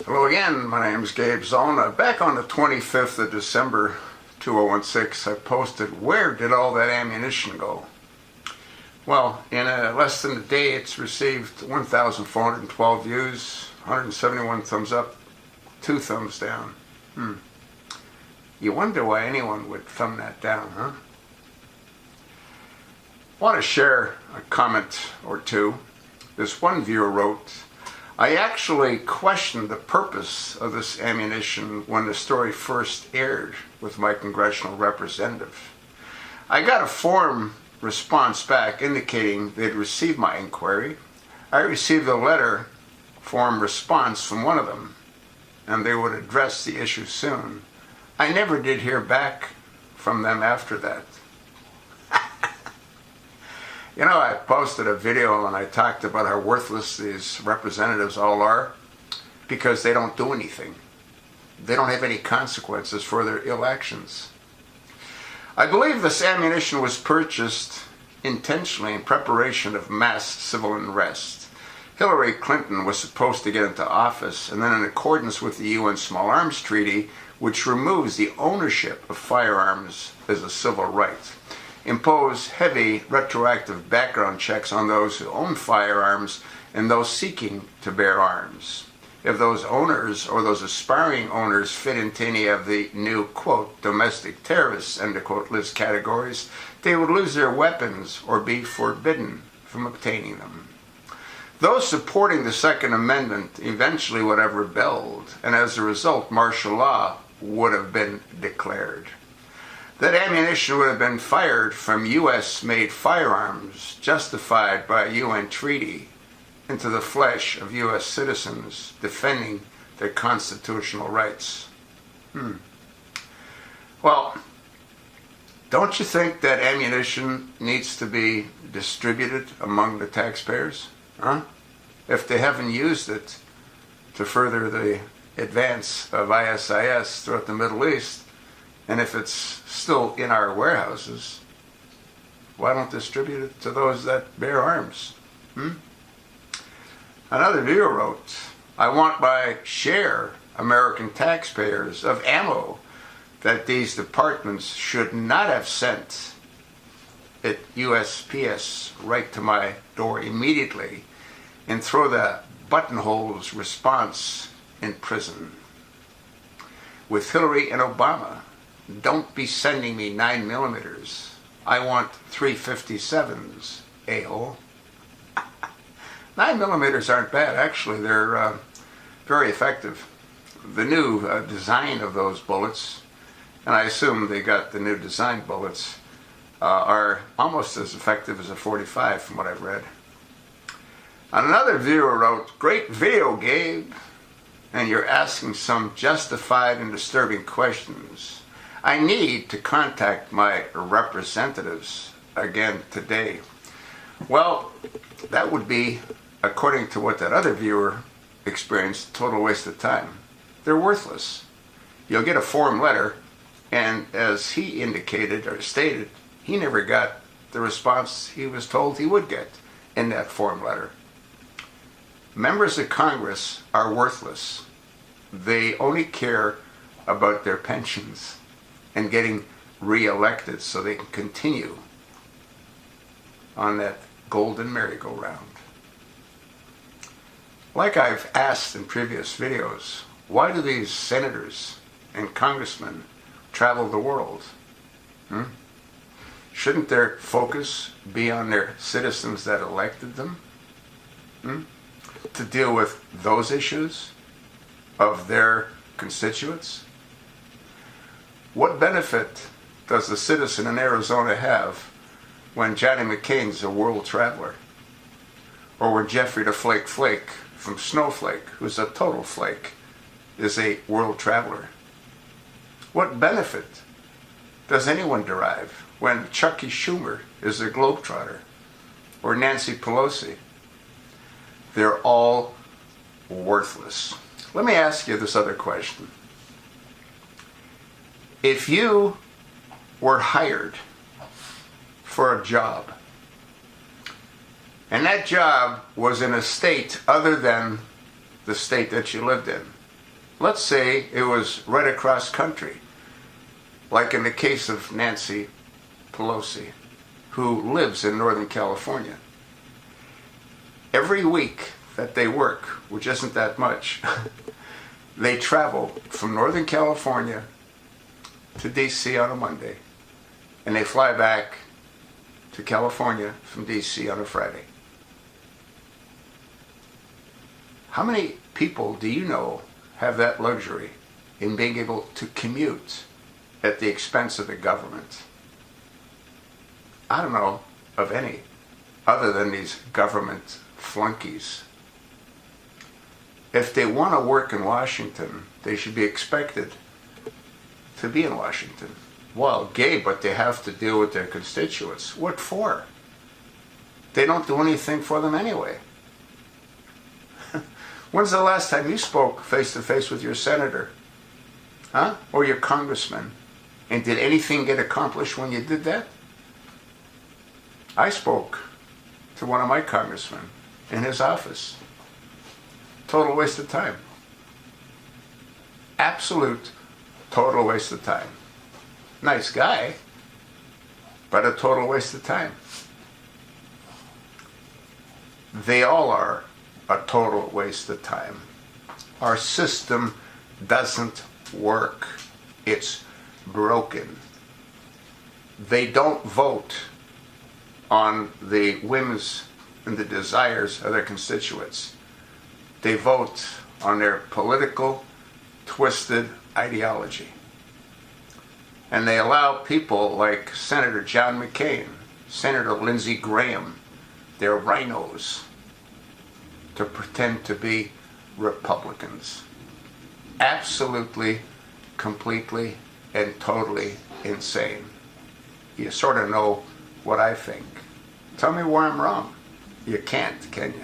Hello again, my name is Gabe Zona. Back on the 25th of December 2016, I posted, "Where did all that ammunition go?" Well, in less than a day, it's received 1,412 views, 171 thumbs up, 2 thumbs down. You wonder why anyone would thumb that down, huh? I want to share a comment or two. This one viewer wrote, "I actually questioned the purpose of this ammunition when the story first aired with my congressional representative. I got a forum response back indicating they'd received my inquiry. I received a letter form response from one of them, and they would address the issue soon. I never did hear back from them after that." You know, I posted a video and I talked about how worthless these representatives all are because they don't do anything. They don't have any consequences for their ill actions. I believe this ammunition was purchased intentionally in preparation of mass civil unrest. Hillary Clinton was supposed to get into office, and then in accordance with the UN Small Arms Treaty, which removes the ownership of firearms as a civil right, impose heavy retroactive background checks on those who own firearms and those seeking to bear arms. If those owners or those aspiring owners fit into any of the new, quote, domestic terrorists, end quote, list categories, they would lose their weapons or be forbidden from obtaining them. Those supporting the Second Amendment eventually would have rebelled, and as a result, martial law would have been declared. That ammunition would have been fired from U.S.-made firearms justified by a UN treaty into the flesh of U.S. citizens defending their constitutional rights. Well, don't you think that ammunition needs to be distributed among the taxpayers? If they haven't used it to further the advance of ISIS throughout the Middle East, and if it's still in our warehouses, why don't distribute it to those that bear arms? Another viewer wrote, "I want my share, American taxpayers, of ammo that these departments should not have sent at USPS right to my door immediately and throw the buttonholes response in prison. With Hillary and Obama, don't be sending me 9mm. I want 357s, a-hole." 9mm aren't bad, actually. They're very effective. The new design of those bullets, and I assume they got the new design bullets, are almost as effective as a .45 from what I've read. Another viewer wrote, "Great video, Gabe, and you're asking some justified and disturbing questions. I need to contact my representatives again today." Well, that would be, according to what that other viewer experienced, a total waste of time. They're worthless. You'll get a form letter, and as he indicated or stated, he never got the response he was told he would get in that form letter. Members of Congress are worthless. They only care about their pensions and getting re-elected so they can continue on that golden merry-go-round. Like I've asked in previous videos, why do these senators and congressmen travel the world? Shouldn't their focus be on their citizens that elected them? To deal with those issues of their constituents? What benefit does the citizen in Arizona have when Johnny McCain's a world traveler? Or when Jeffrey the Flake Flake from Snowflake, who's a total flake, is a world traveler? What benefit does anyone derive when Chucky Schumer is a globetrotter? Or Nancy Pelosi? They're all worthless. Let me ask you this other question. If you were hired for a job, and that job was in a state other than the state that you lived in, let's say it was right across country, like in the case of Nancy Pelosi, who lives in Northern California. Every week that they work, which isn't that much, they travel from Northern California to DC on a Monday, and they fly back to California from DC on a Friday. How many people do you know have that luxury in being able to commute at the expense of the government? I don't know of any, other than these government flunkies. If they want to work in Washington, they should be expected to be in Washington. Well, gay, but they have to deal with their constituents. What for? They don't do anything for them anyway. When's the last time you spoke face-to-face with your senator? Huh? Or your congressman? And did anything get accomplished when you did that? I spoke to one of my congressmen in his office. Total waste of time. Absolute total waste of time. Nice guy, but a total waste of time. They all are a total waste of time. Our system doesn't work. It's broken. They don't vote on the whims and the desires of their constituents. They vote on their political, twisted ideology. And they allow people like Senator John McCain, Senator Lindsey Graham, they're rhinos, to pretend to be Republicans. Absolutely, completely, and totally insane. You sort of know what I think. Tell me where I'm wrong. You can't, can you?